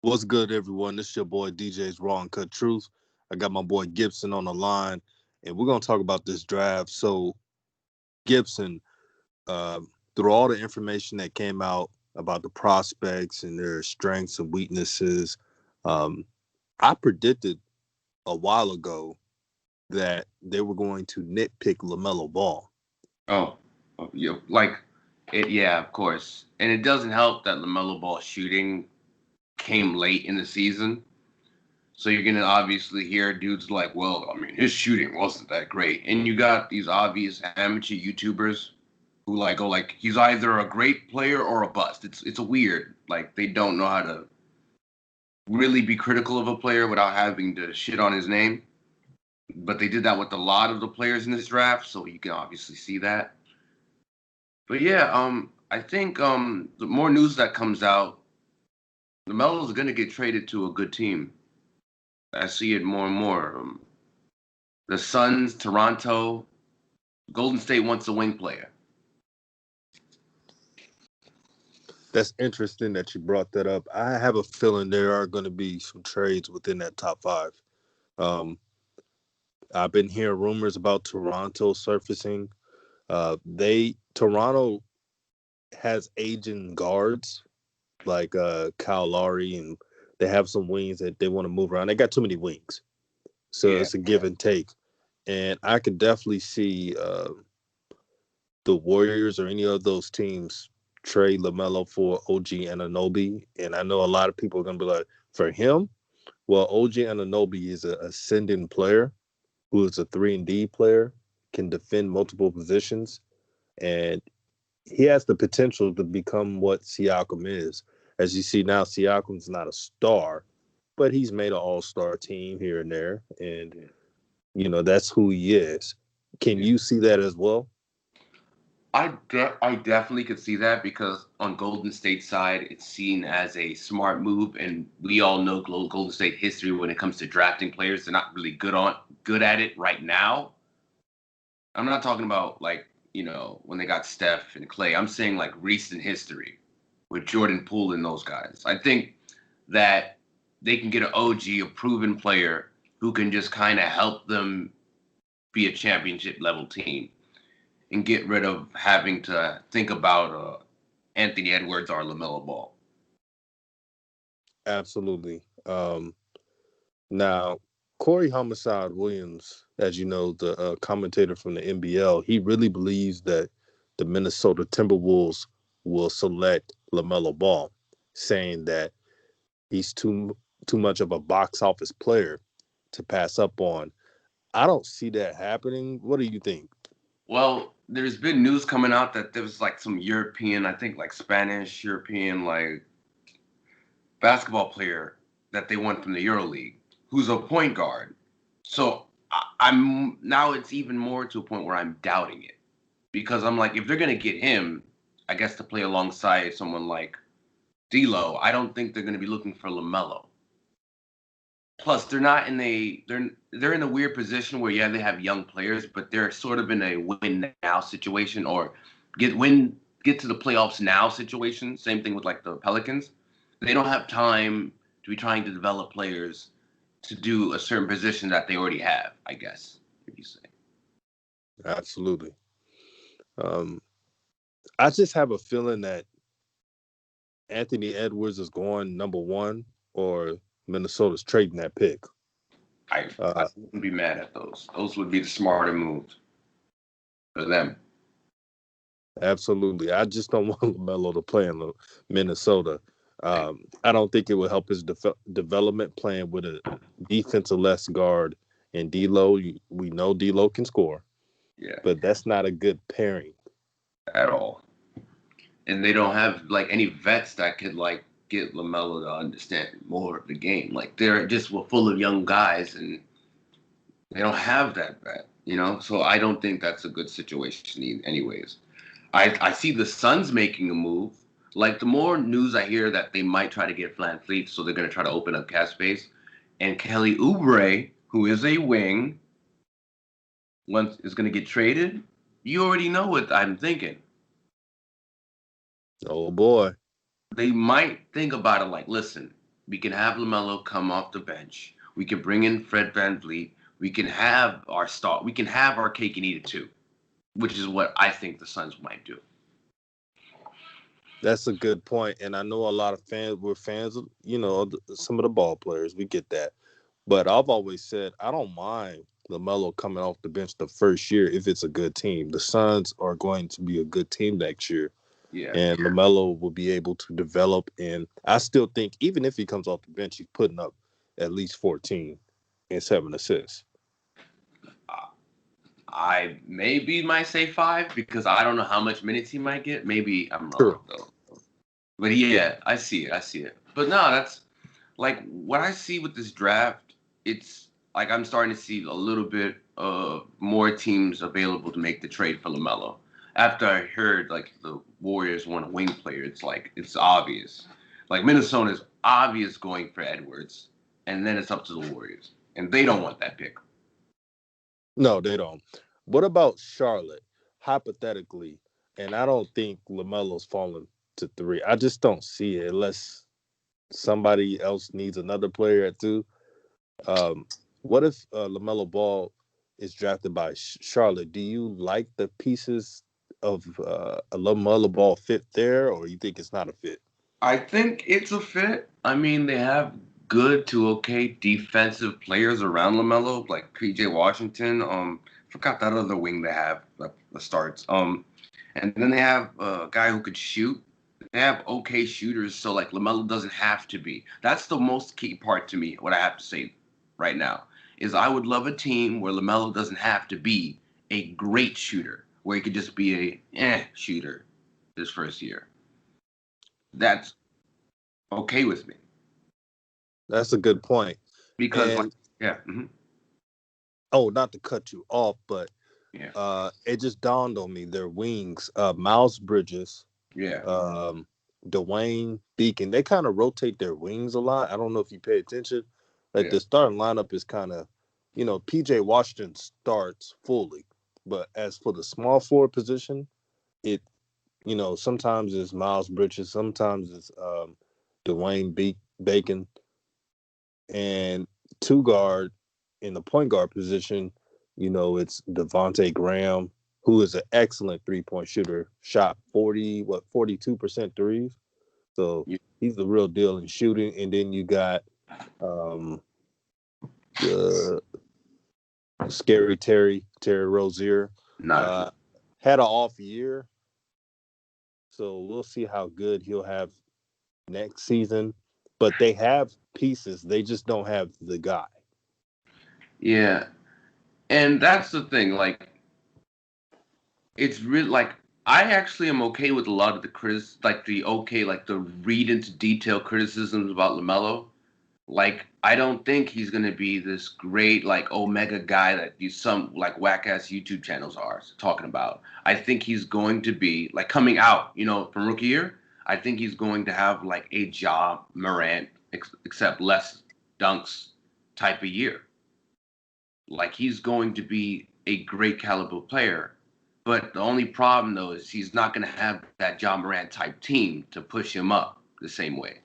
What's good, everyone? This is your boy DJ's Raw and Cut Truth. I got my boy Gibson on the line, and we're gonna talk about this draft. So, Gibson, uh, through all the information that came out about the prospects and their strengths and weaknesses, um, I predicted a while ago that they were going to nitpick LaMelo Ball. Oh, yeah, like it. Yeah, of course. And it doesn't help that LaMelo Ball shooting came late in the season. So you're gonna obviously hear dudes like, "Well, I mean, his shooting wasn't that great," and you got these obvious amateur YouTubers who like go like, "He's either a great player or a bust." It's a weird, like they don't know how to really be critical of a player without having to shit on his name. But they did that with a lot of the players in this draft, so you can obviously see that. But yeah, I think the more news that comes out, LaMelo is going to get traded to a good team. I see it more and more. The Suns, Toronto, Golden State wants a wing player. That's interesting that you brought that up. I have a feeling there are going to be some trades within that top five. Um, I've been hearing rumors about Toronto surfacing. Toronto has aging guards like Kyle Lowry, and they have some wings that they want to move around. They got too many wings, so Yeah, it's a give and take. And I could definitely see the Warriors or any of those teams trade LaMelo for OG Anunoby. And I know a lot of people are going to be like, for him, well, OG Anunoby is an ascending player who is a 3-and-D player, can defend multiple positions, and he has the potential to become what Siakam is. As you see now, Siakam's not a star, but he's made an all-star team here and there, and that's who he is. Can yeah. you see that as well? I definitely could see that because on Golden State side, it's seen as a smart move, and we all know Golden State history when it comes to drafting players. They're not really good at it right now. I'm not talking about like when they got Steph and Clay. I'm saying like recent history with Jordan Poole and those guys. I think that they can get an OG, a proven player who can just kind of help them be a championship level team and get rid of having to think about Anthony Edwards or LaMelo Ball. Absolutely. Now, Corey Homicide Williams, as you know, the commentator from the NBL, he really believes that the Minnesota Timberwolves will select LaMelo Ball, saying that he's too much of a box office player to pass up on. I don't see that happening. What do you think? Well, there's been news coming out that there was like some European, I think like Spanish, European, like basketball player that they want from the EuroLeague who's a point guard. So I'm now it's even more to a point where I'm doubting it because I'm like, if they're gonna get him, I guess to play alongside someone like D'Lo, I don't think they're gonna be looking for LaMelo. Plus, they're not in a they're in a weird position where yeah they have young players, but they're sort of in a win now situation or get to the playoffs now situation. Same thing with like the Pelicans. They don't have time to be trying to develop players to do a certain position that they already have. I guess if you say. Absolutely. Um, I just have a feeling that Anthony Edwards is going number one, or Minnesota's trading that pick. I wouldn't be mad at those. Those would be the smarter moves for them. Absolutely. I just don't want LaMelo to play in Minnesota. I don't think it would help his development playing with a defensive less guard and D'Lo. We know D'Lo can score, Yeah, but that's not a good pairing. at all. And they don't have like any vets that could like get LaMelo to understand more of the game. Like they're just full of young guys, and they don't have that vet. So I don't think that's a good situation, anyways. I see the Suns making a move. Like the more news I hear that they might try to get Flan Fleet, so they're going to try to open up cap space. And Kelly Oubre, who is a wing, once is going to get traded. You already know what I'm thinking. Oh boy. They might think about it like, listen, We can have LaMelo come off the bench. We can bring in Fred VanVleet. We can have our star. We can have our cake and eat it too, which is what I think the Suns might do. That's a good point, and I know a lot of fans. We're fans of some of the ball players. We get that, but I've always said I don't mind LaMelo coming off the bench the first year if it's a good team. The Suns are going to be a good team next year, Yeah. and LaMelo will be able to develop. And I still think even if he comes off the bench, he's putting up at least 14 and 7 assists. I maybe might say 5 because I don't know how much minutes he might get. Maybe I'm wrong True. though. But yeah, I see it. I see it. But no, that's like what I see with this draft. It's like I'm starting to see a little bit more teams available to make the trade for LaMelo. After I heard like the Warriors want a wing player, it's like it's obvious. Like Minnesota's obvious going for Edwards, and then it's up to the Warriors, and they don't want that pick. No, they don't. What about Charlotte? Hypothetically, and I don't think LaMelo's falling to 3. I just don't see it unless somebody else needs another player at 2. Um, what if LaMelo Ball is drafted by Charlotte? Do you like the pieces of a LaMelo Ball fit there, or you think it's not a fit? I think it's a fit. I mean, they have good to okay defensive players around LaMelo, like PJ Washington. Forgot that other wing they have that starts. And then they have a guy who could shoot. They have okay shooters, so like LaMelo doesn't have to be. That's the most key part to me. What I have to say right now is I would love a team where LaMelo doesn't have to be a great shooter, where he could just be a shooter this first year. That's okay with me That's a good point. because like And yeah mhm, oh, not to cut you off, but yeah it just dawned on me their wings, Miles Bridges, yeah um, Dwayne Beacon. They kind of rotate their wings a lot. I don't know if you pay attention. Like yeah the starting lineup is kind of, PJ Washington starts fully, but as for the small forward position, it, sometimes it's Miles Bridges, sometimes it's Bacon, and two guard in the point guard position. It's Devonte Graham, who is an excellent 3-point shooter. Shot 42% threes. So you, he's the real deal in shooting. And then you got um, the scary Terry Rozier. not a, Uh, had an off year, so we'll see how good he'll have next season. But they have pieces; they just don't have the guy. yeah, and that's the thing. Like it's really like I actually am okay with a lot of the like the okay, like the read into detail criticisms about Lamelo. Like I don't think he's gonna be this great like omega guy that you some like whack ass YouTube channels are talking about. I think he's going to be like coming out, from rookie year. I think he's going to have like a Ja Morant, except less dunks type of year. Like he's going to be a great caliber player. But the only problem though is he's not going to have that John Morant type team to push him up the same way.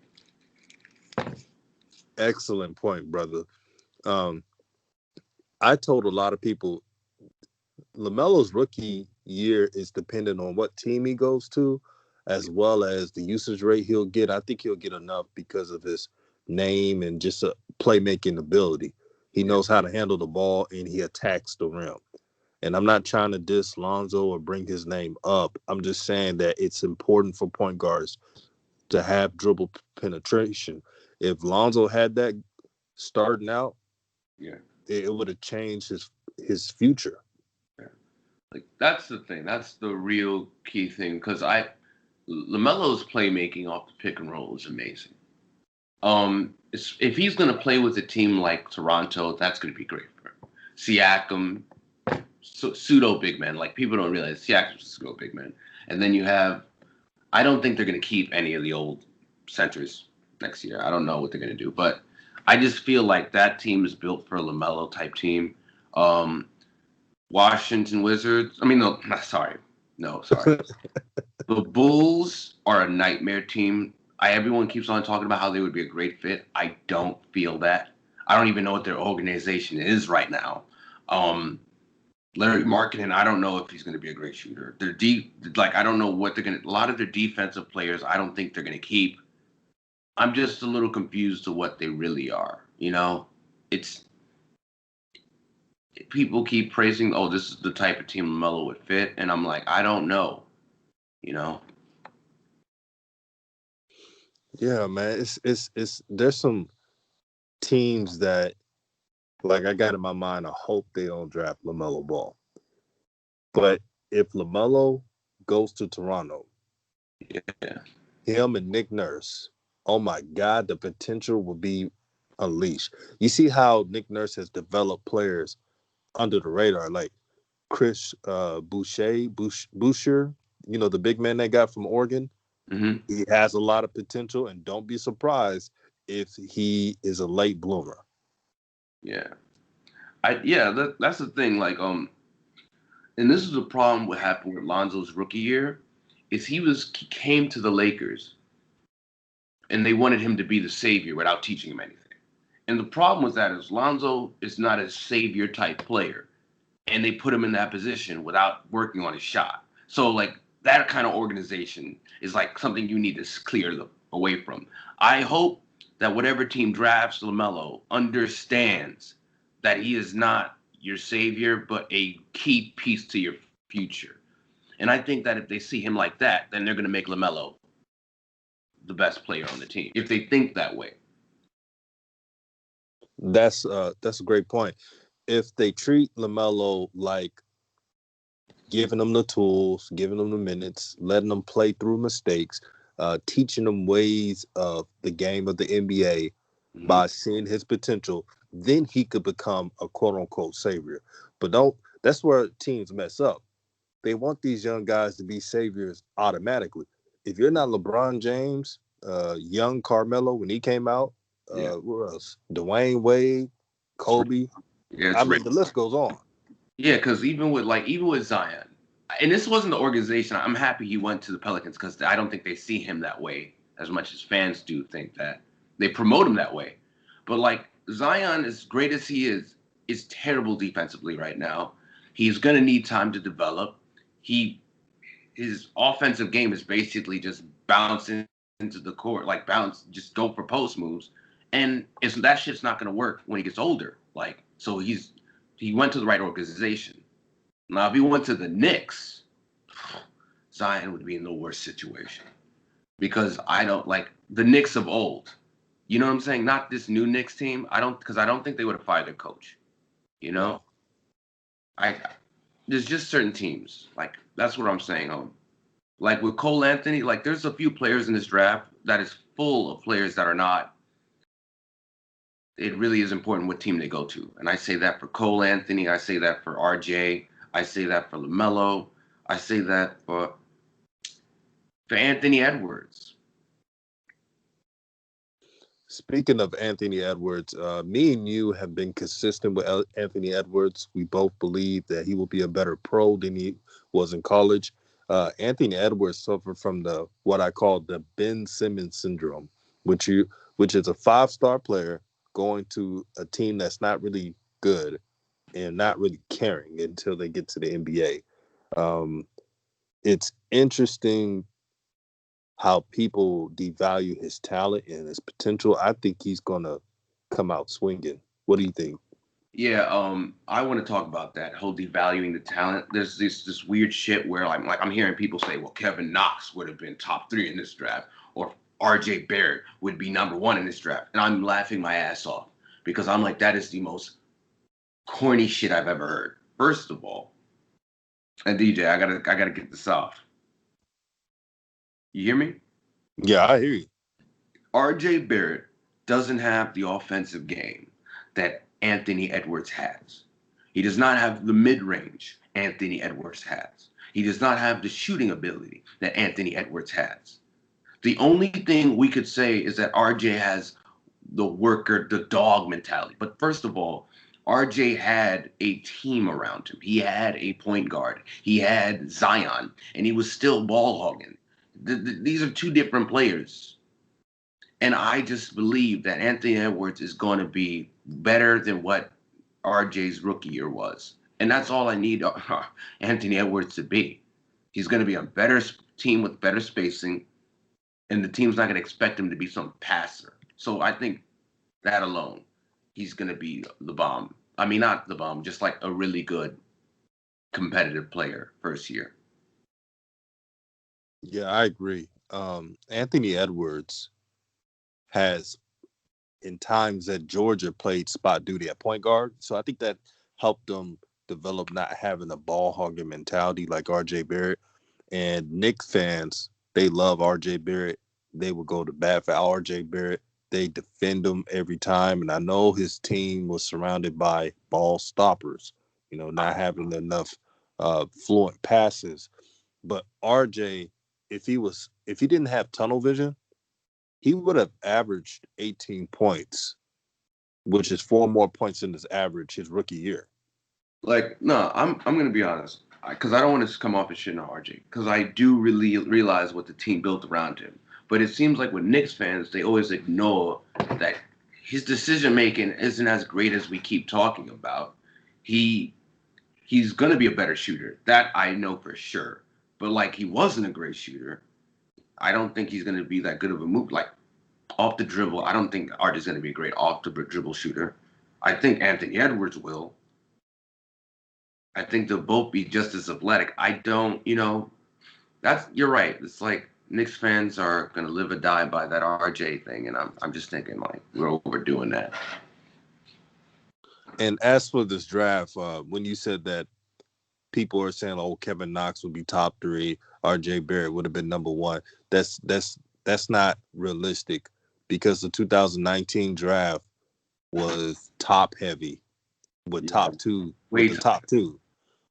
Excellent point, brother. Um, I told a lot of people LaMelo's rookie year is dependent on what team he goes to, as well as the usage rate he'll get. I think he'll get enough because of his name and just a playmaking ability. He Yeah. knows how to handle the ball and he attacks the rim. And I'm not trying to diss Lonzo or bring his name up. I'm just saying that it's important for point guards to have dribble penetration. If Lonzo had that starting out, Yeah. it would have changed his future. Yeah. Like that's the thing. That's the real key thing because Lamelo's playmaking off the pick and roll is amazing. If he's going to play with a team like Toronto, that's going to be great for him. Siakam, pseudo big man. Like people don't realize Siakam's a pseudo big man. And then you have, I don't think they're going to keep any of the old centers next year. I don't know what they're going to do, but I just feel like that team is built for a Lamelo type team. Um, Washington Wizards. I mean, no, sorry. No, sorry. The Bulls are a nightmare team. Everyone keeps on talking about how they would be a great fit. I don't feel that. I don't even know what their organization is right now. Um, Larry Markkinen, I don't know if he's going to be a great shooter. They're deep, like I don't know what they're going to. A lot of their defensive players, I don't think they're going to keep. I'm just a little confused to what they really are. It's people keep praising. Oh, this is the type of team LaMelo would fit, and I'm like, I don't know. You know, Yeah, man. It's there's some teams that like I got in my mind. I hope they don't draft LaMelo Ball. But if LaMelo goes to Toronto, yeah. him and Nick Nurse, oh my God, the potential will be unleashed. You see how Nick Nurse has developed players under the radar, like Chris Boucher, the big man they got from Oregon. Hmm. He has a lot of potential, and don't be surprised if he is a late bloomer. Yeah. That's the thing. And this is the problem what happened with Lonzo's rookie year, is he came to the Lakers and they wanted him to be the savior without teaching him anything. And the problem with that is Lonzo is not a savior type player, and they put him in that position without working on his shot. So like that kind of organization is like something you need to clear away from. I hope that whatever team drafts LaMelo understands that he is not your savior, but a key piece to your future. And I think that if they see him like that, then they're going to make LaMelo the best player on the team. If they think that way. That's a great point. If they treat LaMelo like giving them the tools, giving them the minutes, letting them play through mistakes, teaching them ways of the game of the NBA Hmm. by seeing his potential, then he could become a quote unquote savior. But don't, that's where teams mess up. They want these young guys to be saviors automatically. If you're not LeBron James, young Carmelo when he came out, Yeah. what else? Dwayne Wade, Kobe. Yeah, I it's mean, right. the list goes on. Yeah, because even with Zion, and this wasn't the organization. I'm happy he went to the Pelicans because I don't think they see him that way as much as fans do think that they promote him that way. But like Zion, as great as he is terrible defensively right now. He's gonna need time to develop. He his offensive game is basically just bouncing into the court, like bounce, just go for post moves, and it's that shit's not gonna work when he gets older. Like so, he went to the right organization. Now, if he went to the Knicks, Zion would be in the worst situation because I don't like the Knicks of old. You know what I'm saying? Not this new Knicks team. I don't think they would have fired their coach. You know, No. I there's just certain teams like that's what I'm saying. Like with Cole Anthony, like there's a few players in this draft that is full of players that are not. It really is important what team they go to, and I say that for Cole Anthony. I say that for RJ. I say that for LaMelo. I say that for Anthony Edwards. Speaking of Anthony Edwards, me and you have been consistent with Anthony Edwards. We both believe that he will be a better pro than he was in college. Anthony Edwards suffered from the what I call the Ben Simmons syndrome, which you which is a 5-star player going to a team that's not really good and not really caring until they get to the NBA. Um, it's interesting how people devalue his talent and his potential. I think he's gonna come out swinging. What do you think? Yeah, I want to talk about that whole devaluing the talent. There's this weird shit where I'm hearing people say, well, Kevin Knox would have been top 3 in this draft, or RJ Barrett would be number 1 in this draft, and I'm laughing my ass off because I'm like, that is the most corny shit I've ever heard. First of all, and DJ, I gotta get this off. You hear me? Yeah, I hear you. RJ Barrett doesn't have the offensive game that Anthony Edwards has. He does not have the mid range Anthony Edwards has. He does not have the shooting ability that Anthony Edwards has. The only thing we could say is that RJ has the worker, the dog mentality. But first of all, RJ had a team around him. He had a point guard. He had Zion, and he was still ball hogging. These are two different players. And I just believe that Anthony Edwards is going to be better than what RJ's rookie year was. And that's all I need Anthony Edwards to be. He's going to be a better team with better spacing, and the team's not going to expect him to be some passer. So I think that alone, he's going to be the bomb. I mean, not the bomb, just like a really good competitive player first year. Yeah, I agree. Anthony Edwards has in times that Georgia played spot duty at point guard. So I think that helped them develop not having a ball hogging mentality like RJ Barrett. And Knicks fans, they love RJ Barrett. They will go to bat for RJ Barrett. They defend him every time. And I know his team was surrounded by ball stoppers, not having enough fluent passes. But RJ, if he didn't have tunnel vision, he would have averaged 18 points, which is 4 more points than his average his rookie year. Like, no, I'm gonna be honest, because I don't want to come off as shitting on RJ, because I do really realize what the team built around him. But it seems like with Knicks fans, they always ignore that his decision making isn't as great as we keep talking about. He he's gonna be a better shooter. That I know for sure. But like, he wasn't a great shooter. I don't think he's gonna be that good of a move. Like, off the dribble, I don't think RJ's gonna be a great off the dribble shooter. I think Anthony Edwards will. I think they'll both be just as athletic. I don't, that's you're right. It's like Knicks fans are gonna live or die by that RJ thing, and I'm just thinking like we're overdoing that. And as for this draft, when you said that people are saying, "Oh, Kevin Knox would be top three, RJ Barrett would have been number one," that's not realistic because the 2019 draft was top heavy with Yeah, the wait, top two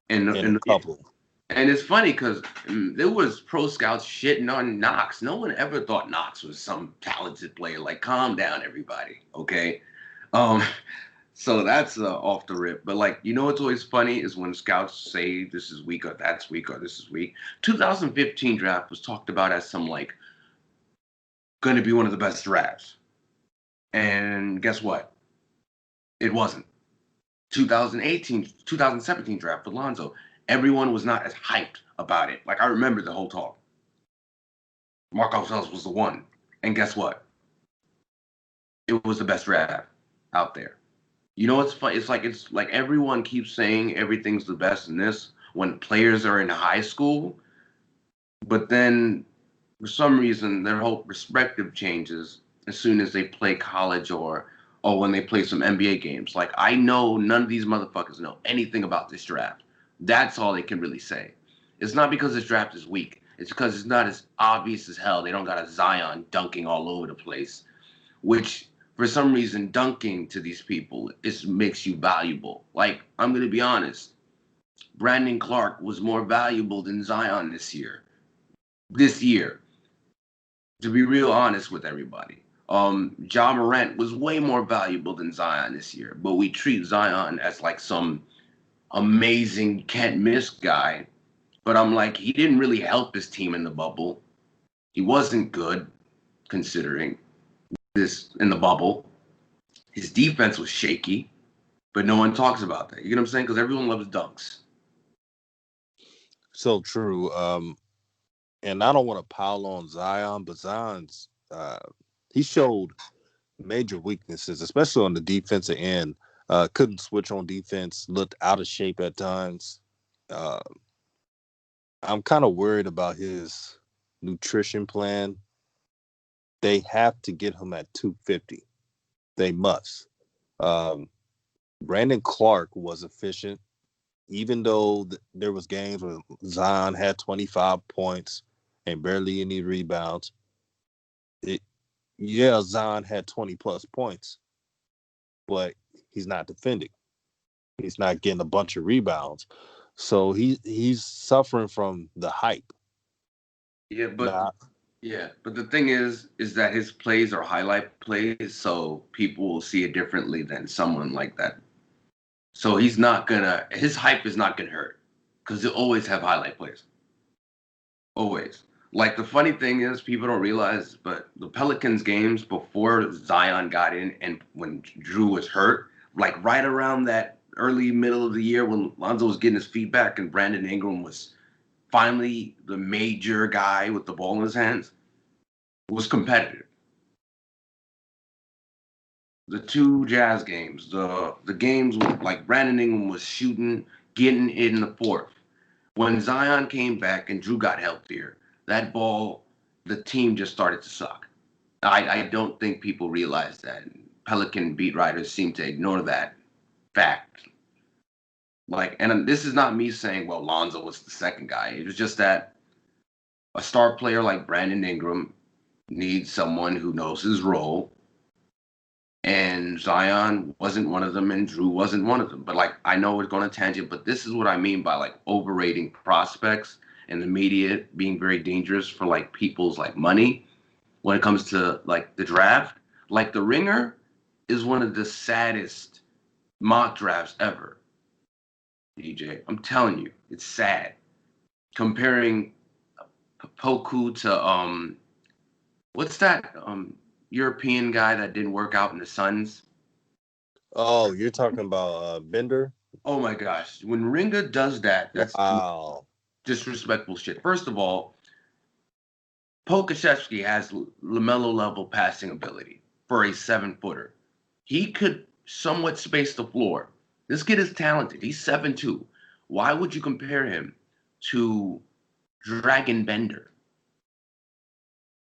and a and couple. and it's funny because there was pro scouts shitting on Knox. No one ever thought Knox was some talented player. Like, calm down, everybody. Okay. Um, so that's off the rip. But like, what's always funny is when scouts say this is weak or that's weak or this is weak. 2015 draft was talked about as some like going to be one of the best drafts, and guess what? It wasn't. 2018, 2017 draft with Lonzo. Everyone was not as hyped about it. Like, I remember the whole talk. Marco Sells was the one. And guess what? It was the best draft out there. You know what's fun? It's like everyone keeps saying everything's the best in this when players are in high school, but then for some reason their whole perspective changes as soon as they play college or when they play some NBA games. Like, I know none of these motherfuckers know anything about this draft. That's all they can really say. It's not because this draft is weak. It's because it's not as obvious as hell. They don't got a Zion dunking all over the place, which for some reason dunking to these people makes you valuable. Like, I'm gonna be honest. Brandon Clark was more valuable than Zion this year. This year, to be real honest with everybody. Ja Morant was way more valuable than Zion this year, but we treat Zion as like some amazing can't miss guy. But I'm like, he didn't really help his team in the bubble. He wasn't good considering this in the bubble. His defense was shaky, but no one talks about that. You get what I'm saying? Because everyone loves dunks. So true. And I don't want to pile on Zion, but Zion's he showed major weaknesses, especially on the defensive end. Couldn't switch on defense, looked out of shape at times. Uh, I'm kind of worried about his nutrition plan. They have to get him at 250. They must. Um, Brandon Clark was efficient, even though there was games where Zion had 25 points and barely any rebounds. It, yeah, Zion had 20 plus points, but he's not defending. He's not getting a bunch of rebounds. So he's suffering from the hype. Yeah, but Now, but the thing is that his plays are highlight plays, so people will see it differently than someone like that. So his hype is not gonna hurt because he'll always have highlight plays, always. Like the funny thing is, people don't realize, but the Pelicans games before Zion got in and when Drew was hurt, like right around that early middle of the year when Lonzo was getting his feet back and Brandon Ingram was finally the major guy with the ball in his hands, was competitive. The two Jazz games, the games with, like Brandon Ingram was shooting, getting it in the fourth. When Zion came back and Drew got healthier, that ball, the team just started to suck. I don't think people realize that. Pelican beat writers seem to ignore that fact. Like, and this is not me saying, well, Lonzo was the second guy. It was just that a star player like Brandon Ingram needs someone who knows his role. And Zion wasn't one of them, and Drew wasn't one of them. But like, I know we're going to tangent, but this is what I mean by like overrating prospects and the media being very dangerous for like people's like money when it comes to like the draft. Like the Ringer is one of the saddest mock drafts ever. DJ, I'm telling you, it's sad. Comparing Poku to what's that European guy that didn't work out in the Suns? Oh, you're talking about Bender? Oh my gosh, when Ringa does that, that's Wow. disrespectful shit. First of all, Pokashevsky has LaMelo level passing ability for a 7-footer. He could somewhat space the floor. This kid is talented. He's 7'2". Why would you compare him to Dragon Bender?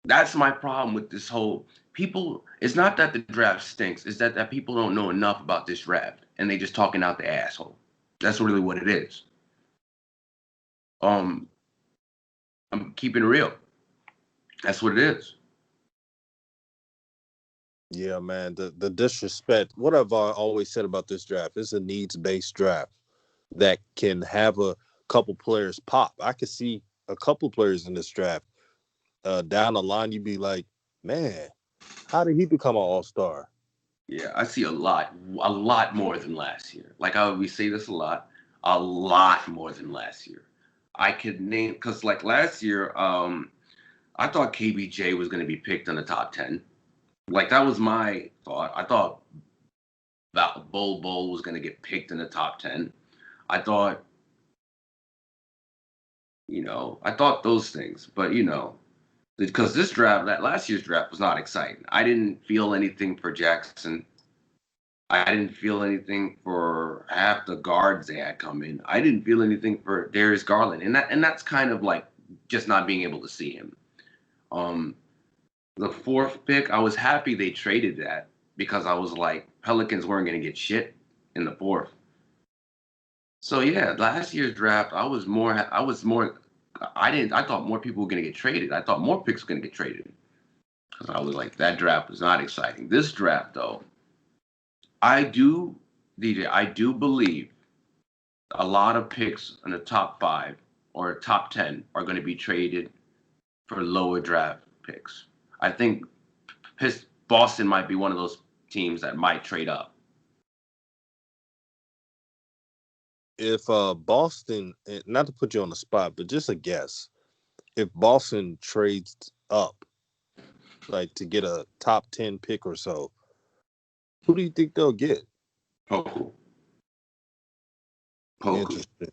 That's my problem with this whole people. It's not that the draft stinks. It's that people don't know enough about this draft and they just talking out the asshole. That's really what it is. Um, I'm keeping it real. That's what it is. Yeah, man. The disrespect. What I've always said about this draft, it's a needs based draft that can have a couple players pop. I could see a couple players in this draft. Down the line, you'd be like, man, how did he become an all-star? Yeah, I see a lot more than last year. Like we say this a lot more than last year. I could name because like last year, I thought KBJ was going to be picked in the top 10. Like that was my thought. I thought that Bol was going to get picked in the top 10. I thought, I thought those things, but because this draft, that last year's draft was not exciting. I didn't feel anything for Jackson. I didn't feel anything for half the guards they had come in. I didn't feel anything for Darius Garland, and that's kind of like just not being able to see him. Um, the fourth pick, I was happy they traded that because I was like Pelicans weren't going to get shit in the fourth. So yeah, last year's draft, I thought more people were going to get traded. I thought more picks were going to get traded because I was like that draft was not exciting. This draft though, I do, DJ, I do believe a lot of picks in the top 5 or top 10 are going to be traded for lower draft picks. I think Boston might be one of those teams that might trade up. If Boston, not to put you on the spot, but just a guess, if Boston trades up, like to get a top 10 pick or so, who do you think they'll get? Poku. Interesting.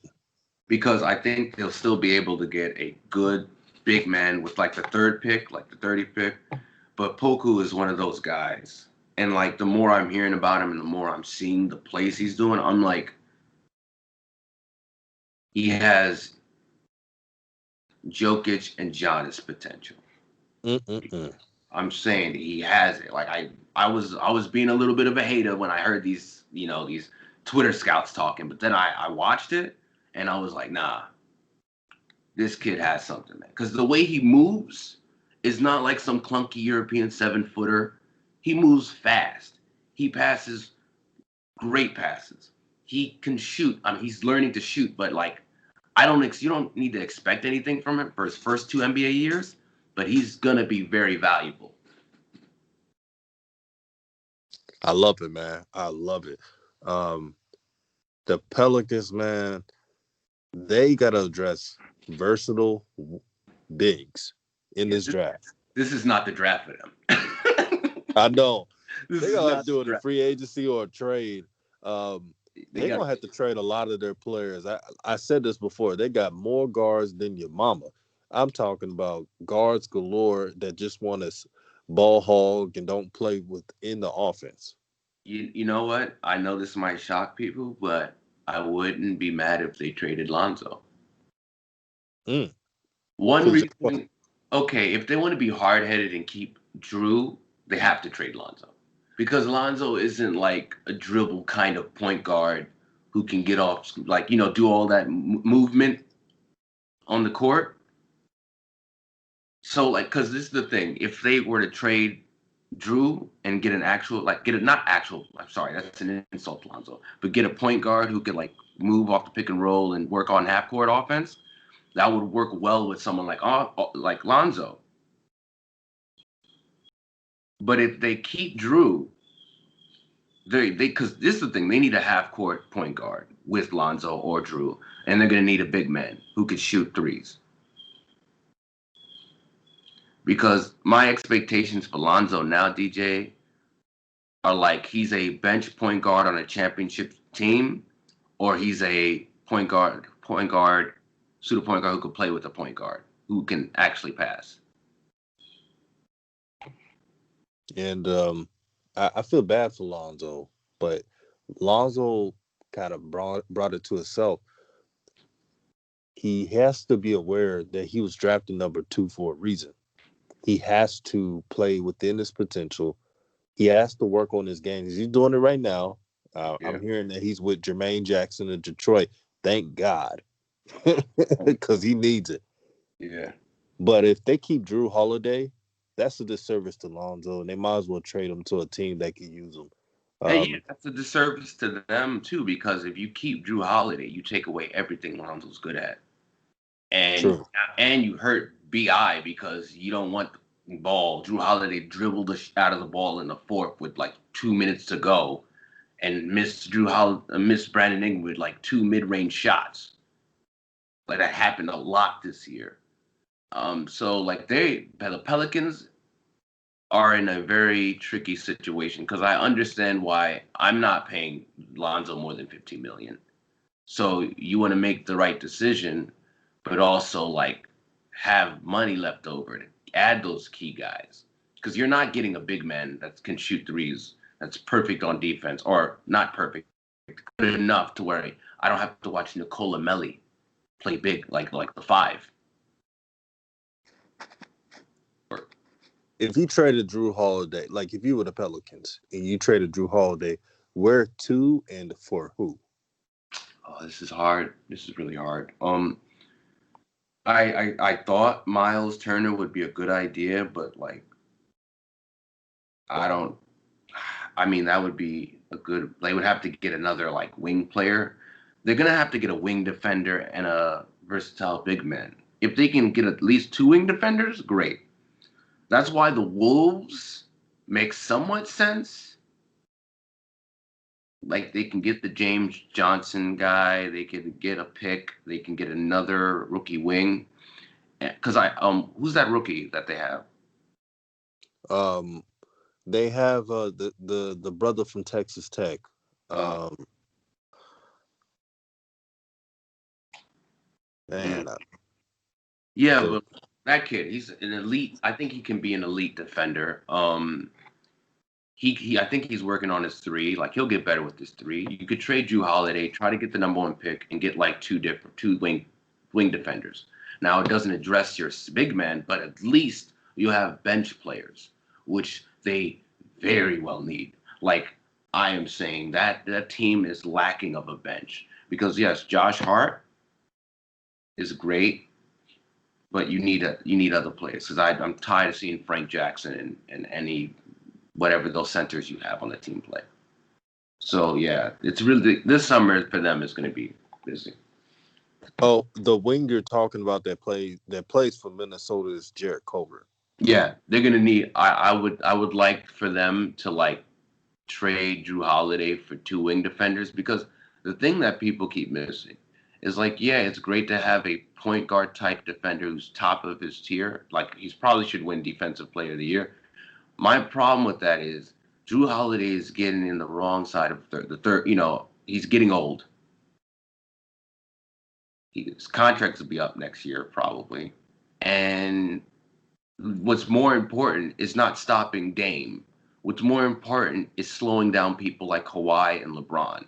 Because I think they'll still be able to get a good big man with like the third pick, like the 30th pick. But Poku is one of those guys. And like the more I'm hearing about him and the more I'm seeing the plays he's doing, I'm like, he has Jokic and Giannis potential. Mm-mm-mm. I'm saying he has it. Like I was being a little bit of a hater when I heard these Twitter scouts talking, but then I watched it and I was like, nah, this kid has something, man. Because the way he moves is not like some clunky European 7-footer. He moves fast. He passes great passes. He can shoot. I mean, he's learning to shoot, but like, you don't need to expect anything from him for his first 2 NBA years, but he's gonna be very valuable. I love it, man. I love it. Um, the Pelicans, man, they got to address versatile bigs in Yeah, this draft. this is not the draft for them. I know This they're is gonna have to not the do it in draft. free agency or a trade. Um, They they're got gonna have to trade a lot of their players. I said this before. They got more guards than your mama. I'm talking about guards galore that just want to ball hog and don't play within the offense. you know what? I know this might shock people, but I wouldn't be mad if they traded Lonzo. Mm. One Because reason, okay, if they want to be hard headed and keep Drew, they have to trade Lonzo. Because Lonzo isn't like a dribble kind of point guard who can get off, like, do all that movement on the court. So, like, because this is the thing, if they were to trade Drew and get an actual, like, not actual, I'm sorry, that's an insult to Lonzo, but get a point guard who could, like, move off the pick and roll and work on half court offense, that would work well with someone like Lonzo. But if they keep Drew, they because this is the thing, they need a half court point guard with Lonzo or Drew, and they're gonna need a big man who could shoot threes. Because my expectations for Lonzo now, DJ, are like he's a bench point guard on a championship team, or he's a pseudo point guard who could play with a point guard who can actually pass. and I feel bad for Lonzo, but Lonzo kind of brought it to itself. He has to be aware that he was drafted number 2 for a reason. He has to play within his potential. He has to work on his game. He's doing it right now. Yeah. I'm hearing that he's with Jermaine Jackson in Detroit. Thank God, because he needs it. Yeah. But if they keep Drew Holiday, that's a disservice to Lonzo, and they might as well trade him to a team that can use him. And yeah, Um, that's a disservice to them too, because if you keep Drew Holiday, you take away everything Lonzo's good at, and True. and you hurt Bi because you don't want the ball. Drew Holiday dribbled out of the ball in the fourth with like 2 minutes to go, and missed Brandon Ingram with like two mid-range shots. Like that happened a lot this year. So like the Pelicans are in a very tricky situation because I understand why I'm not paying Lonzo more than 15 million. So you want to make the right decision, but also like have money left over to add those key guys because you're not getting a big man that can shoot threes that's perfect on defense or not perfect, good enough to where I don't have to watch Nicola Melli play big like the five. if you traded Drew Holiday, like if you were the Pelicans and you traded Drew Holiday, where to and for who? Oh, this is hard. This is really hard. I thought Miles Turner would be a good idea, but like I don't. I mean, that would be a good. They would have to get another like wing player. They're gonna have to get a wing defender and a versatile big man. If they can get at least two wing defenders, great. That's why the Wolves make somewhat sense. Like they can get the James Johnson guy, they can get a pick, they can get another rookie wing. Because who's that rookie that they have? Um, they have the brother from Texas Tech. Uh, Um, mm, man, yeah, the but that kid, he's an elite. I think he can be an elite defender. I think he's working on his three. Like he'll get better with his three. You could trade Drew Holiday, try to get the number one pick, and get like two wing defenders. Now it doesn't address your big man, but at least you have bench players, which they very well need. Like I am saying that team is lacking of a bench because yes, Josh Hart is great, but you need other players because I'm tired of seeing Frank Jackson and any whatever those centers you have on the team play. So yeah, it's really this summer for them is going to be busy. the wing you're talking about that plays for Minnesota is Jarrett Culver. Yeah, they're going to need. I would like for them to like trade Drew Holiday for two wing defenders because the thing that people keep missing is like, yeah, it's great to have a point guard type defender who's top of his tier. Like he's probably should win Defensive Player of the Year. My problem with that is Drew Holiday is getting in the wrong side of the third. He's getting old. His contracts will be up next year probably, and what's more important is not stopping Dame. What's more important is slowing down people like Kawhi and LeBron.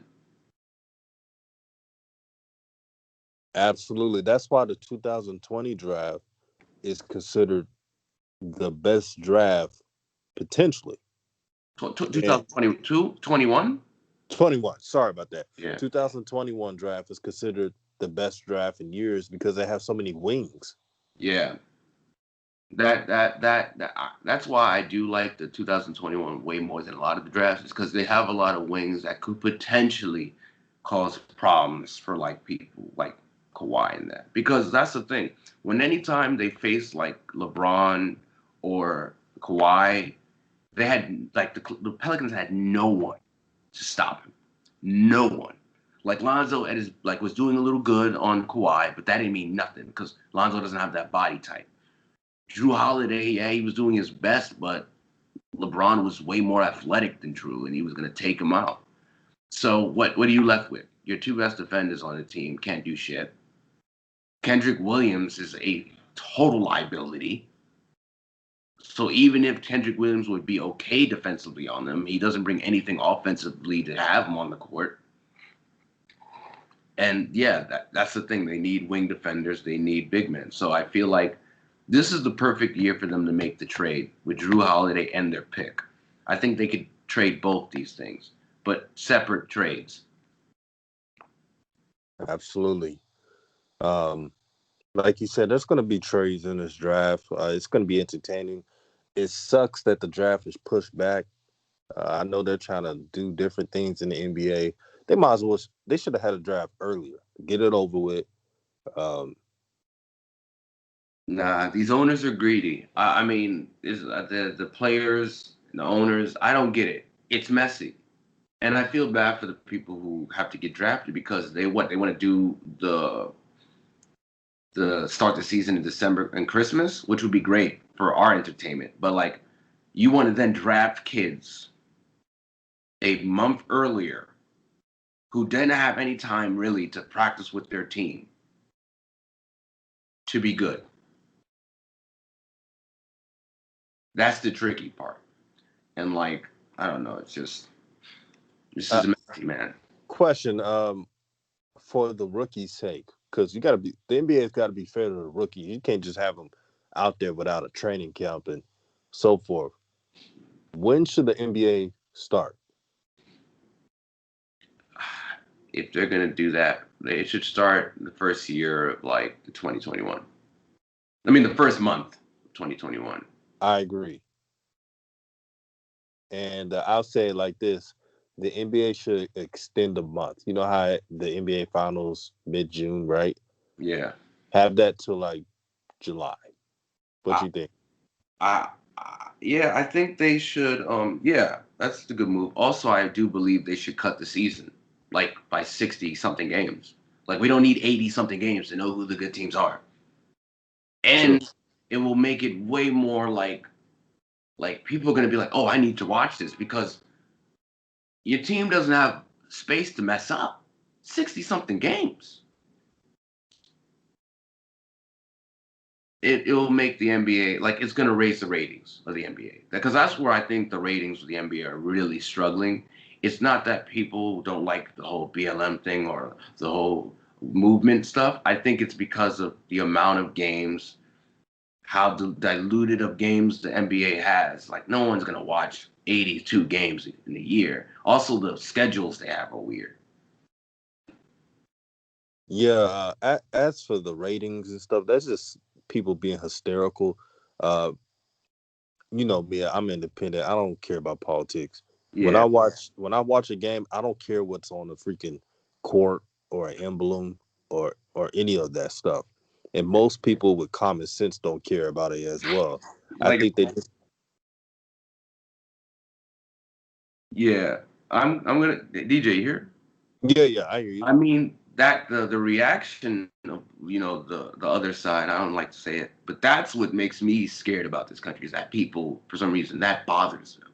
Absolutely. That's why the 2020 draft is considered the best draft potentially. 2022, 21? 21. Sorry about that. Yeah. 2021 draft is considered the best draft in years because they have so many wings. Yeah. That's why I do like the 2021 way more than a lot of the drafts, is because they have a lot of wings that could potentially cause problems for like people like Kawhi and that. Because that's the thing. When anytime they face like LeBron or Kawhi, they had like the Pelicans had no one to stop him. No one. Like Lonzo at his like was doing a little good on Kawhi, but that didn't mean nothing because Lonzo doesn't have that body type. Drew Holiday, yeah, he was doing his best, but LeBron was way more athletic than Drew, and he was going to take him out. So what are you left with? Your two best defenders on the team can't do shit. Kendrick Williams is a total liability. So even if Kendrick Williams would be okay defensively on them, he doesn't bring anything offensively to have him on the court. And yeah, that's the thing. They need wing defenders. They need big men. So I feel like this is the perfect year for them to make the trade with Drew Holiday and their pick. I think they could trade both these things, but separate trades. Absolutely. Um, like you said, there's going to be trades in this draft. It's going to be entertaining. It sucks that the draft is pushed back. I know they're trying to do different things in the NBA. They might as well. They should have had a draft earlier. Get it over with. Um, Nah, these owners are greedy. I mean, the players, the owners. I don't get it. It's messy, and I feel bad for the people who have to get drafted because they want to do the start the season in December and Christmas, which would be great for our entertainment. But like, you want to then draft kids a month earlier who didn't have any time really to practice with their team to be good. That's the tricky part. And like, I don't know, it's just this uh, is messy, man. question. For the rookie's sake, because you got to be the NBA's got to be fair to the rookies. You can't just have them out there without a training camp and so forth. When should the NBA start? If they're gonna do that, they should start the first year of like the 2021. I mean, the first month of 2021. I agree, and I'll say it like this: the NBA should extend a month. You know how the NBA Finals mid-June, right? Yeah. Have that till like July. What I, you think? yeah, I think they should. Yeah, that's a good move. Also, I do believe they should cut the season like by 60 something games. Like we don't need 80 something games to know who the good teams are, True. and it will make it way more like people are gonna be like, oh, I need to watch this because your team doesn't have space to mess up. 60 something games. It will make the NBA like it's going to raise the ratings of the NBA because that's where I think the ratings of the NBA are really struggling. It's not that people don't like the whole BLM thing or the whole movement stuff. I think it's because of the amount of games, how diluted of games the NBA has. Like no one's going to watch 82 games in a year. Also, the schedules they have are weird. Yeah. As for the ratings and stuff, that's just people being hysterical. Uh, you know me, I'm independent. I don't care about politics. Yeah, When I watch a game, I don't care what's on the freaking court or an emblem or any of that stuff. And most people with common sense don't care about it as well. I like think they just yeah. I'm gonna DJ here. yeah, yeah, I hear you. I mean, that the reaction of the other side, I don't like to say it, but that's what makes me scared about this country is that people for some reason that bothers them.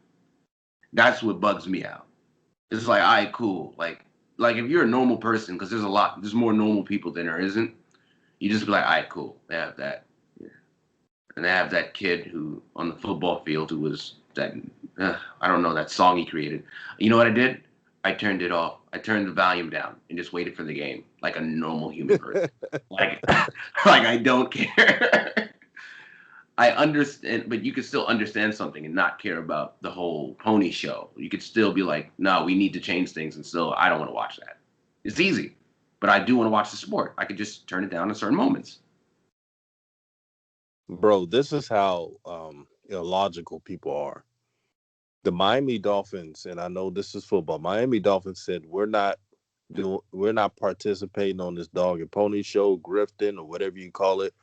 That's what bugs me out. It's like, all right, cool. Like if you're a normal person, because there's more normal people than there isn't. You just be like, all right, cool. They have that, yeah. And they have that kid who on the football field who was that I don't know that song he created. You know what I did? I turned it off. I turned the volume down and just waited for the game like a normal human person. Like like I don't care. I understand, but you could still understand something and not care about the whole pony show. You could still be like, no, we need to change things, and still, I don't want to watch that. It's easy, but I do want to watch the sport. I could just turn it down at certain moments. Bro, this is how illogical people are. The Miami Dolphins, and I know this is football. Miami Dolphins said we're not participating on this dog and pony show, grifting or whatever you call it.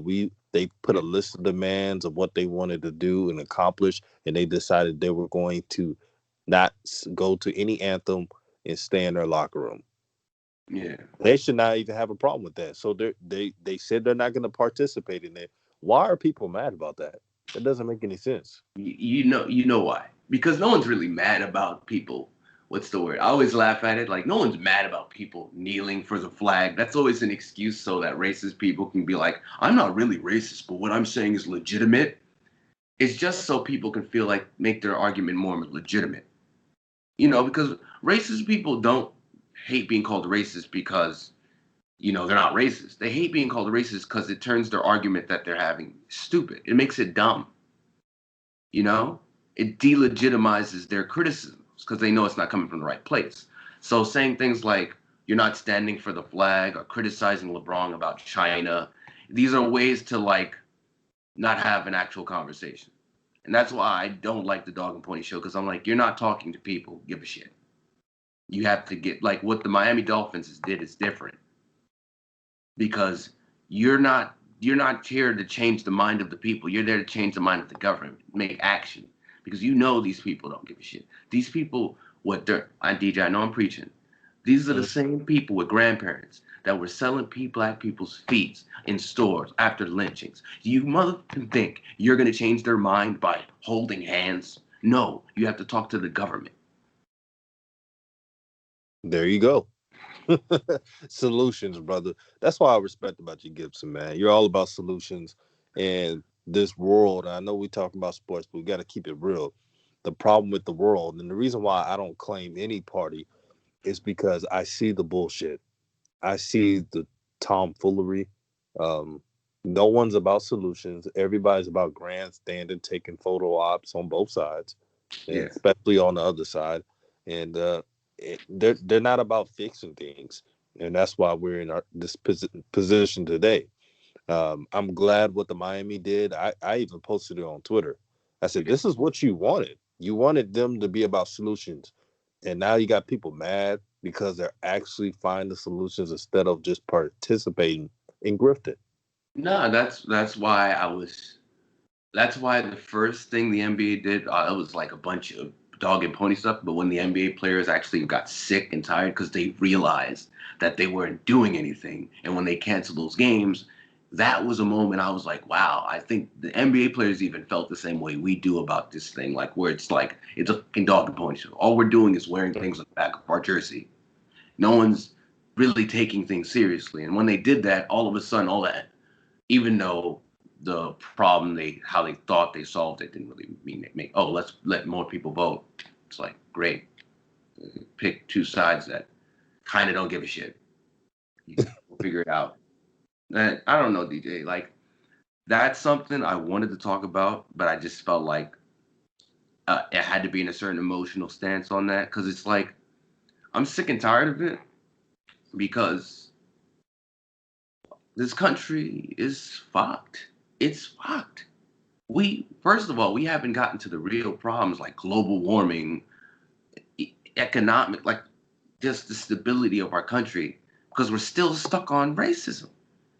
We They put a Yeah, list of demands of what they wanted to do and accomplish, and they decided they were going to not go to any anthem and stay in their locker room. yeah. They should not even have a problem with that. So they said they're not going to participate in it. Why are people mad about that? That doesn't make any sense. You know why? Because no one's really mad about people. What's the word? I always laugh at it. Like no one's mad about people kneeling for the flag. That's always an excuse so that racist people can be like, I'm not really racist, but what I'm saying is legitimate. It's just so people can feel like make their argument more legitimate. Because racist people don't hate being called racist because they're not racist. They hate being called racist because it turns their argument that they're having stupid. It makes it dumb. You know, it delegitimizes their criticisms because they know it's not coming from the right place. So saying things like you're not standing for the flag or criticizing LeBron about China, these are ways to like not have an actual conversation. And that's why I don't like the dog and pony show because I'm like, you're not talking to people. Give a shit. You have to get like what the Miami Dolphins did is different because you're not here to change the mind of the people. You're there to change the mind of the government, make action because these people don't give a shit. These people, what they're, I DJ, I know I'm preaching. These are the Mm. same people with grandparents that were selling black people's feet in stores after lynchings. You motherfucking think you're gonna change their mind by holding hands? No, you have to talk to the government. There you go. Solutions, brother. That's why I respect about you, Gibson, man. You're all about solutions and this world. I know we talk about sports, but we got to keep it real. The problem with the world, and the reason why I don't claim any party is because I see the bullshit. I see the tomfoolery. Um, no one's about solutions. Everybody's about grandstanding, taking photo ops on both sides, and Yeah. especially on the other side. And they're not about fixing things, and that's why we're in this position today. I'm glad what the Miami did. I even posted it on Twitter. I said, "This is what you wanted. You wanted them to be about solutions, and now you got people mad because they're actually finding solutions instead of just participating in grifting." No, that's why the first thing the NBA did, it was like a bunch of dog and pony stuff. But when the NBA players actually got sick and tired because they realized that they weren't doing anything, and when they canceled those games, that was a moment I was like, wow, I think the NBA players even felt the same way we do about this thing, where it's like it's a fucking dog and pony show. All we're doing is wearing things on the back of our jersey. No one's really taking things seriously. And when they did that, all of a sudden, all that, even though the problem how they thought they solved it didn't really mean it make, oh, let's let more people vote. It's like, great. Pick two sides that kind of don't give a shit. We'll figure it out. And I don't know, DJ. Like, that's something I wanted to talk about, but I just felt like it had to be in a certain emotional stance on that because it's like, I'm sick and tired of it because this country is fucked. It's fucked. First of all, we haven't gotten to the real problems like global warming, economic, like just the stability of our country because we're still stuck on racism.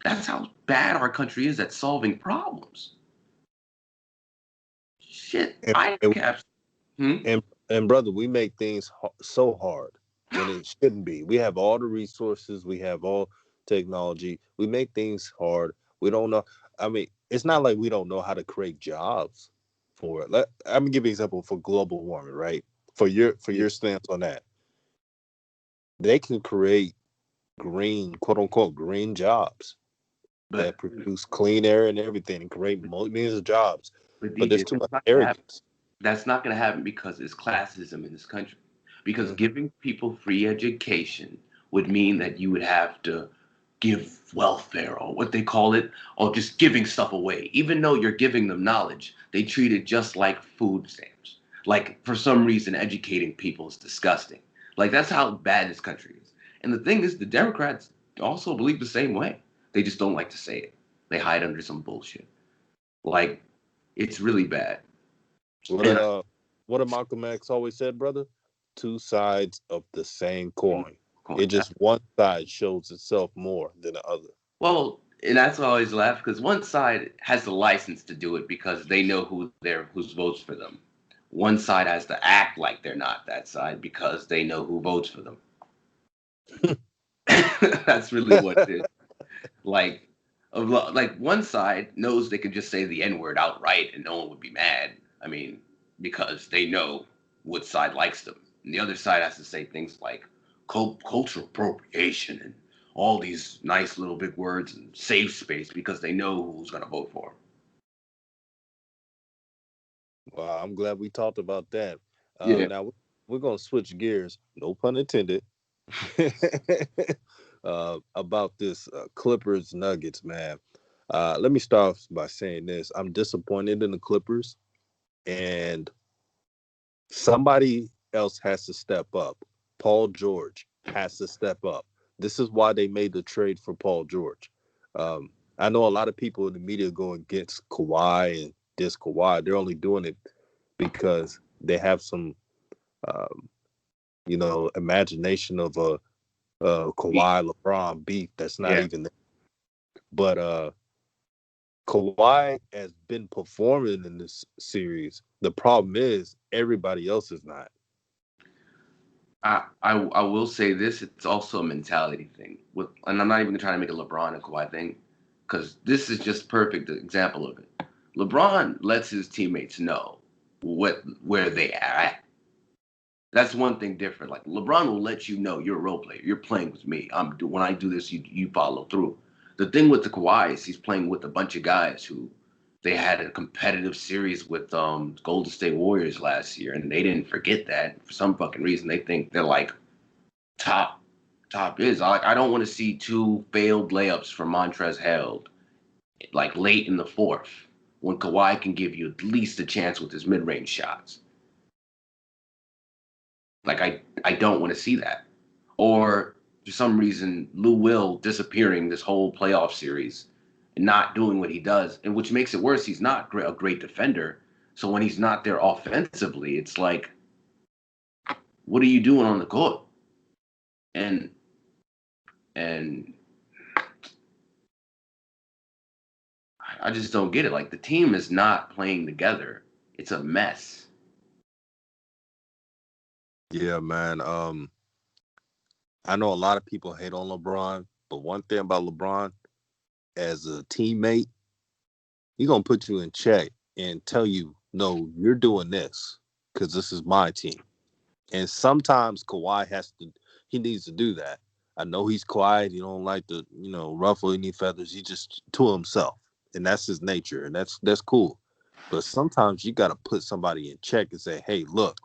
That's how bad our country is at solving problems. Shit, And I and caps. Hmm? and, and brother, we make things so hard. when it shouldn't be. We have all the resources, we have all technology. We make things hard. We don't know. I mean, it's not like we don't know how to create jobs for it. I'm gonna give you an example for global warming, right? For Yeah. your stance on that, they can create green, quote unquote, green jobs But that produce clean air and everything and create millions of jobs. but But there's DJ, too much that's not gonna happen. arrogance. That's not gonna happen because it's classism in this country. Because Hmm. giving people free education would mean that you would have to give welfare or what they call it, or just giving stuff away. Even though you're giving them knowledge, they treat it just like food stamps. Like for some reason, educating people is disgusting. Like that's how bad this country is. And the thing is, the Democrats also believe the same way. They just don't like to say it. They hide under some bullshit. Like it's really bad. What And what did Malcolm X always said, brother? Two sides of the same coin. It I, just one side shows itself more than the other. well, and that's why I always laugh because one side has the license to do it because they know who votes for them. One side has to act like they're not that side because they know who votes for them. That's really what it is. Like, like one side knows they can just say the N word outright and no one would be mad. I mean, because they know what side likes them. And the other side has to say things like cultural appropriation and all these nice little big words and safe space because they know who's going to vote for Wow, I'm glad we talked about that. them. Yeah. Now we're gonna switch gears, no pun intended, about this Clippers Nuggets, man. Let me start off by saying this: I'm disappointed in the Clippers, and somebody else has to step up. Paul George has to step up. This is why they made the trade for Paul George. I know a lot of people in the media go against Kawhi and diss Kawhi. They're only doing it because they have some, um, imagination of a Kawhi LeBron beef that's not Yeah. even there. But Kawhi has been performing in this series. The problem is everybody else is not. I will say this: it's also a mentality thing. And I'm not even trying to make a LeBron and Kawhi thing, because this is just perfect example of it. LeBron lets his teammates know where they are at. That's one thing different. Like LeBron will let you know you're a role player. You're playing with me. When I do this, you follow through. The thing with the Kawhi is he's playing with a bunch of guys who they had a competitive series with Golden State Warriors last year, and they didn't forget that for some fucking reason. They think they're like top top is. I don't want to see two failed layups from Montrezl Harrell like late in the fourth when Kawhi can give you at least a chance with his mid range shots. Like I don't want to see that. Or for some reason Lou Will disappearing this whole playoff series and not doing what he does, and which makes it worse. He's not a great defender. So when he's not there offensively, it's like, what are you doing on the court? And and I just don't get it. Like the team is not playing together. It's a mess. Yeah, man. I know a lot of people hate on LeBron, but one thing about LeBron, as a teammate, he gonna put you in check and tell you, no, you're doing this because this is my team. And sometimes Kawhi he needs to do that. I know he's quiet. He don't like to, ruffle any feathers. He just to himself, and that's his nature, and that's cool. But sometimes you got to put somebody in check and say, hey, look,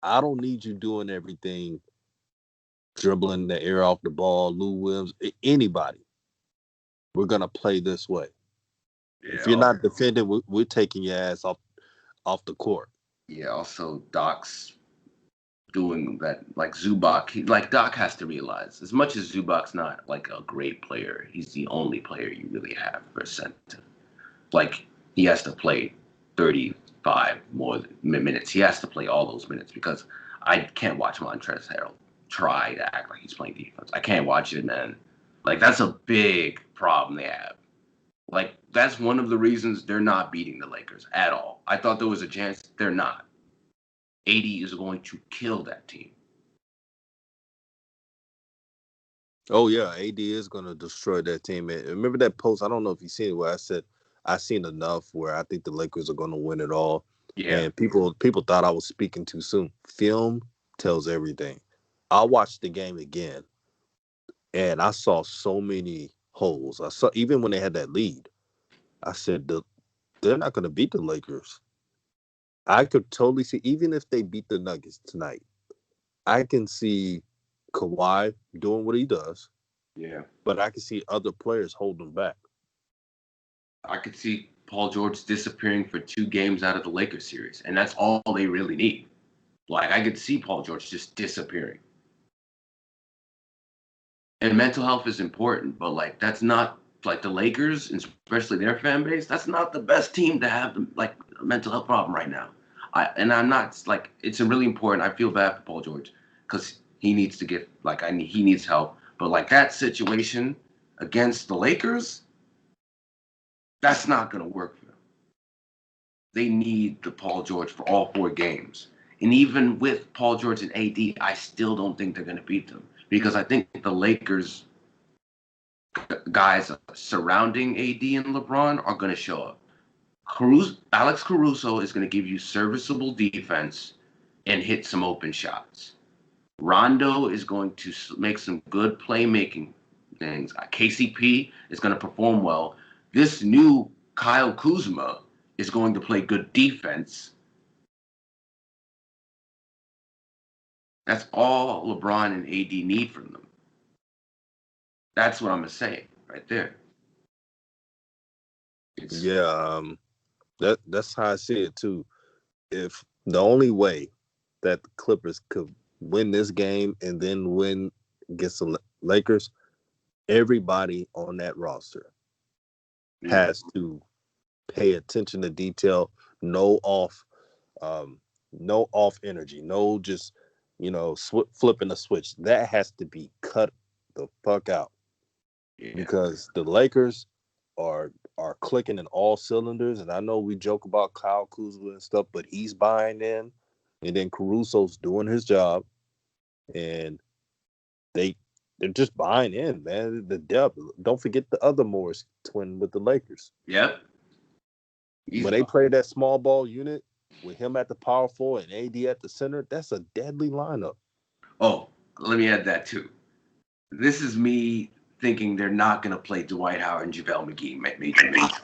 I don't need you doing everything, dribbling the air off the ball, Lou Williams, anybody. We're gonna play this way. If you're Yeah. not defending, we're taking your ass off the court. Yeah. Also, Doc's doing that like Zubac. Like Doc has to realize, as much as Zubac's not like a great player, he's the only player you really have for center. Like he has to play 35 more minutes. He has to play all those minutes because I can't watch Montrezl Harrell try to act like he's playing defense. I can't watch it, man. Like that's a big problem they have. Like that's one of the reasons they're not beating the Lakers at all. I thought there was a chance. They're not. 80 is going to kill that team. Oh yeah, AD is gonna destroy that team. And remember that post? I don't know if you seen it where I said I seen enough where I think the Lakers are gonna win it all. Yeah. And people thought I was speaking too soon. Film tells everything. I watched the game again and I saw so many holes. I saw even when they had that lead, I said they're not gonna beat the Lakers. I could totally see even if they beat the Nuggets tonight, I can see Kawhi doing what he does, Yeah. but I can see other players holding back. I could see Paul George disappearing for 2 games out of the Lakers series, and that's all they really need. Like I could see Paul George just disappearing. And mental health is important, but like that's not like the Lakers, especially their fan base. That's not the best team to have like a mental health problem right now. I'm not like it's a really important. I feel bad for Paul George because he needs to get like he needs help. But like that situation against the Lakers, that's not gonna work for them. They need the Paul George for all 4 games. And even with Paul George and AD, I still don't think they're going to beat them because I think the Lakers guys surrounding AD and LeBron are going to show up. Alex Caruso is going to give you serviceable defense and hit some open shots. Rondo is going to make some good playmaking things. KCP is going to perform well. This new Kyle Kuzma is going to play good defense. That's all LeBron and AD need from them. That's what I'm gonna say right there. It's Yeah, that's how I see it too. If the only way that the Clippers could win this game and then win against the Lakers, everybody on that roster yeah, has to pay attention to detail. No off, um, no off energy. No just flipping a switch. That has to be cut the fuck out yeah, because the Lakers are clicking in all cylinders. And I know we joke about Kyle Kuzma and stuff, but he's buying in, and then Caruso's doing his job, and they they're just buying in, man. The depth. Don't forget the other Morris twin with the Lakers. yep. He's When they play that small ball unit with him at the power forward and AD at the center, that's a deadly lineup. oh, let me add that too. This is me thinking they're not gonna play Dwight Howard and JaVale McGee major minutes.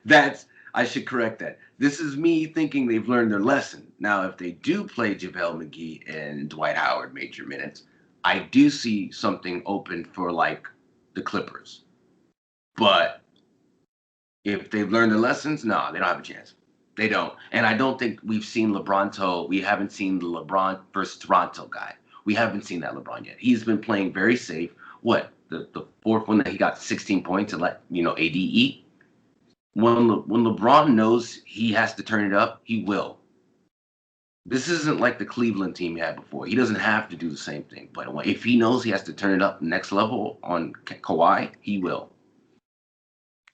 That's I should correct that. This is me thinking they've learned their lesson. Now, if they do play JaVale McGee and Dwight Howard major minutes, I do see something open for like the Clippers. But if they've learned their lessons, no, they don't have a chance. They don't. And I don't think we've seen LeBronto. We haven't seen the LeBron versus Toronto guy. We haven't seen that LeBron yet. He's been playing very safe. What? The fourth one that he got 16 points and let, AD eat? When LeBron knows he has to turn it up, he will. This isn't like the Cleveland team he had before. He doesn't have to do the same thing. But if he knows he has to turn it up next level on Kawhi, he will.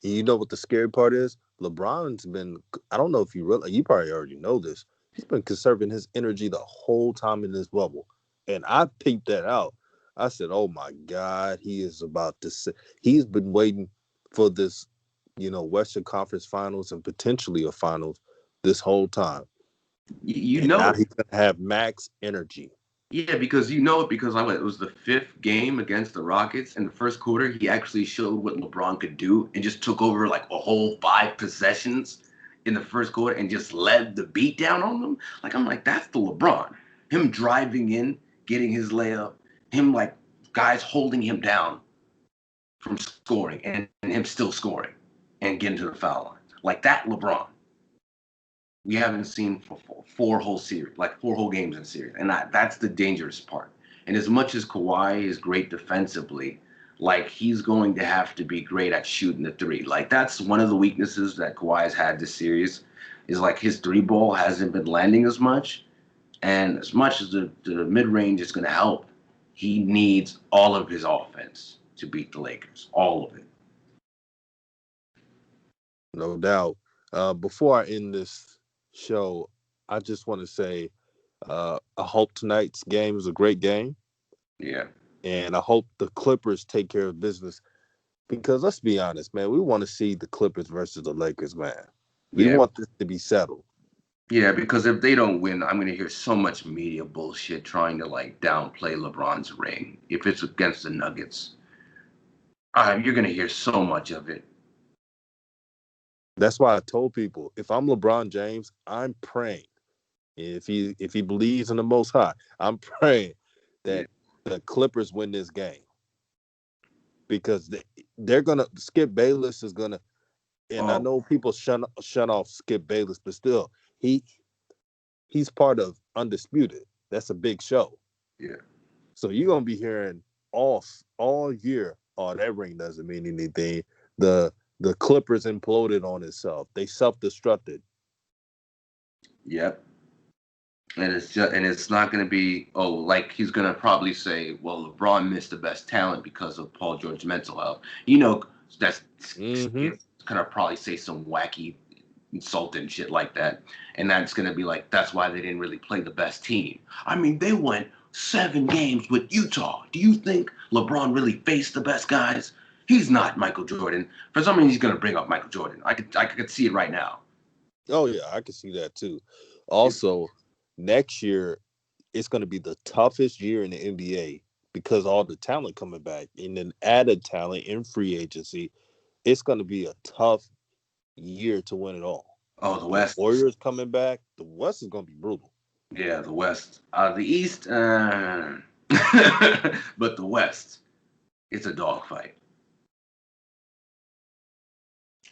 And you know what the scary part is? LeBron's been, I don't know if you realize, you probably already know this. He's been conserving his energy the whole time in this bubble. And I peeped that out. I said, oh my God, he is about to say, he's been waiting for this, Western Conference finals and potentially a finals this whole time. You And now know he's going to have max energy. Yeah, because you know it because it was the fifth game against the Rockets. In the first quarter, he actually showed what LeBron could do and just took over like a whole 5 possessions in the first quarter and just led the beat down on them. Like I'm like, that's the LeBron. Him driving in, getting his layup, him like guys holding him down from scoring and him still scoring and getting to the foul line. Like that LeBron we haven't seen for 4 whole series, like 4 whole games in series, and that's the dangerous part. And as much as Kawhi is great defensively, like he's going to have to be great at shooting the three. Like that's one of the weaknesses that Kawhi has had this series, is like his three ball hasn't been landing as much, and as much as the mid range is going to help, he needs all of his offense to beat the Lakers, all of it. No doubt. Before I end this show, I just want to say I hope tonight's game is a great game. Yeah. And I hope the Clippers take care of business because let's be honest, man, we want to see the Clippers versus the Lakers, man. We Yeah, want this to be settled. yeah, because if they don't win, I'm gonna hear so much media bullshit trying to like downplay LeBron's ring. If it's against the Nuggets, you're gonna hear so much of it. That's why I told people if I'm LeBron James, I'm praying. If he believes in the Most High, I'm praying Yeah. that the Clippers win this game because they're gonna Skip Bayless is gonna. And I Oh, know people shut off Skip Bayless, but still, he he's part of Undisputed. That's a big show. yeah. So you're gonna be hearing all year. Oh, that ring doesn't mean anything. The the Clippers imploded on itself. They self-destructed. Yep. And it's not going to be like he's going to probably say, well, LeBron missed the best talent because of Paul George's mental health. That's Mm-hmm. Skip's going to probably say some wacky insulting shit like that, and that's going to be like that's why they didn't really play the best team. I mean, they went 7 games with Utah. Do you think LeBron really faced the best guys? He's not Michael Jordan. For some reason, he's going to bring up Michael Jordan. I could see it right now. Oh yeah, I can see that too. Also, next year it's going to be the toughest year in the NBA because all the talent coming back and then added talent in free agency. It's going to be a tough year to win it all. Oh, the The West. Warriors coming back. The West is going to be brutal. Yeah, the West. The East, but the West, it's a dogfight.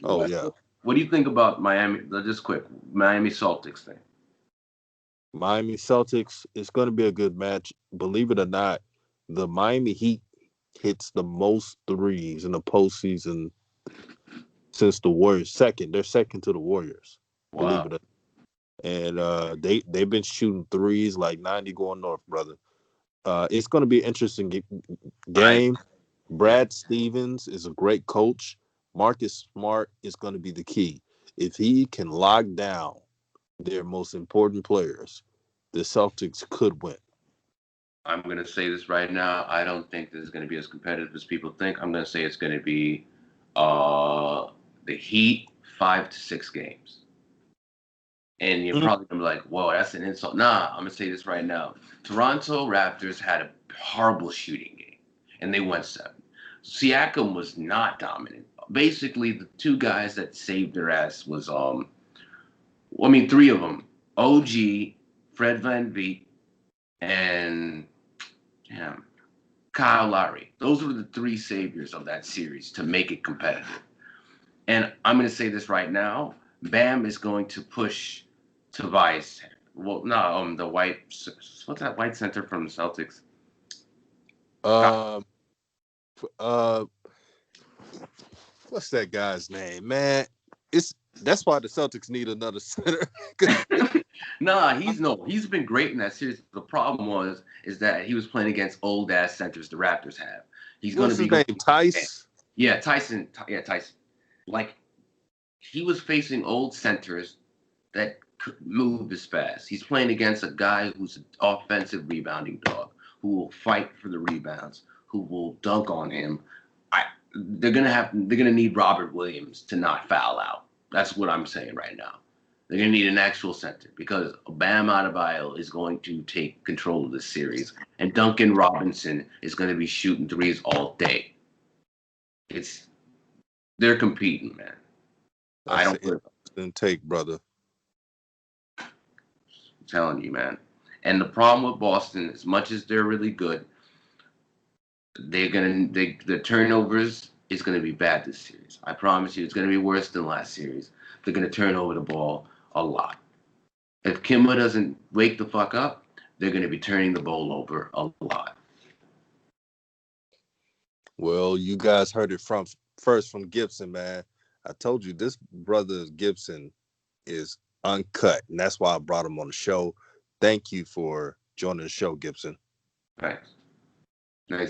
The Oh West. yeah, What do you think about Miami? Just quick, Miami Celtics thing. Miami Celtics. It's going to be a good match. Believe it or not, the Miami Heat hits the most threes in the postseason since the Warriors. They're second to the Warriors. Believe Wow. it or not. And they've been shooting threes like 90 going north, brother. It's going to be an interesting I game. yeah. Brad Stevens is a great coach. Marcus Smart is going to be the key. If he can lock down their most important players, the Celtics could win. I'm gonna say this right now. I don't think this is gonna be as competitive as people think. I'm gonna say it's gonna be uh the Heat 5 to 6 games. And you're Mm. probably gonna be like, whoa, that's an insult. Nah, I'm gonna say this right now. Toronto Raptors had a horrible shooting game, and they went 7. Siakam was not dominant. Basically, the 2 guys that saved their ass was I mean 3 of them: OG, Fred VanVleet, and damn, Kyle Lowry. Those were the 3 saviors of that series to make it competitive. And I'm going to say this right now: Bam is going to push Tobias. Well, no, the white. What's that white center from the Celtics? Um, uh, what's that guy's name, man? It's That's why the Celtics need another center. Nah, he's been great in that series. The problem is that he was playing against old ass centers the Raptors have. He's going to What's be his going. name? Tice. Yeah, Tyson. Yeah, Tyson. Like he was facing old centers that could move as fast. He's playing against a guy who's an offensive rebounding dog, who will fight for the rebounds, who will dunk on him. They're gonna need Robert Williams to not foul out. That's what I'm saying right now. They're gonna need an actual center because Bam Adebayo is going to take control of this series, and Duncan Robinson is going to be shooting threes all day. It's they're competing, man. I That's don't an interesting take, brother. I'm telling you, man. And the problem with Boston, as much as they're really good, the turnovers is gonna be bad this series. I promise you, it's gonna be worse than last series. They're gonna turn over the ball a lot. If Kimba doesn't wake the fuck up, they're gonna be turning the ball over a lot. Well, you guys heard it from first from Gibson, man. I told you this brother Gibson is uncut, and that's why I brought him on the show. Thank you for joining the show, Gibson. Thanks. Nice